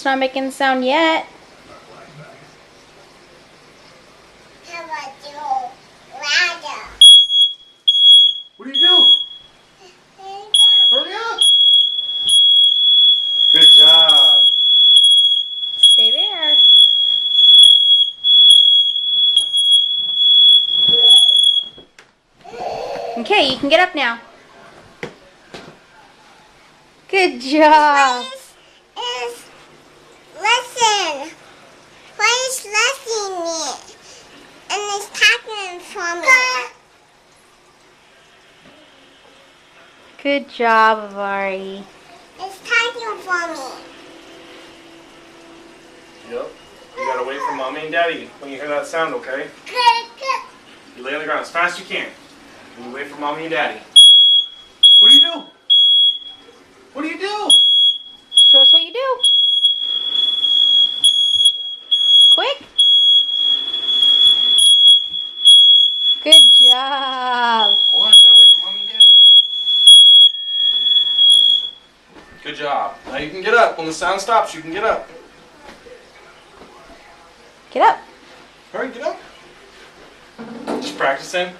not making the sound yet. How about you ladder? What do you do? Hurry up! Good job. Stay there. Okay, you can get up now. Good job. Please listen. Please listen me. And it's talking for me. Good job, Avari. It's talking for me. Yep. You gotta wait for mommy and daddy when you hear that sound, okay? You lay on the ground as fast as you can. And you wait for mommy and daddy. What do you do? What do you do? Show us what you do. Quick. Good job. Hold on, you gotta wait for mommy and daddy. Good job. Now you can get up. When the sound stops, you can get up. Get up. Hurry, get up. Just practicing.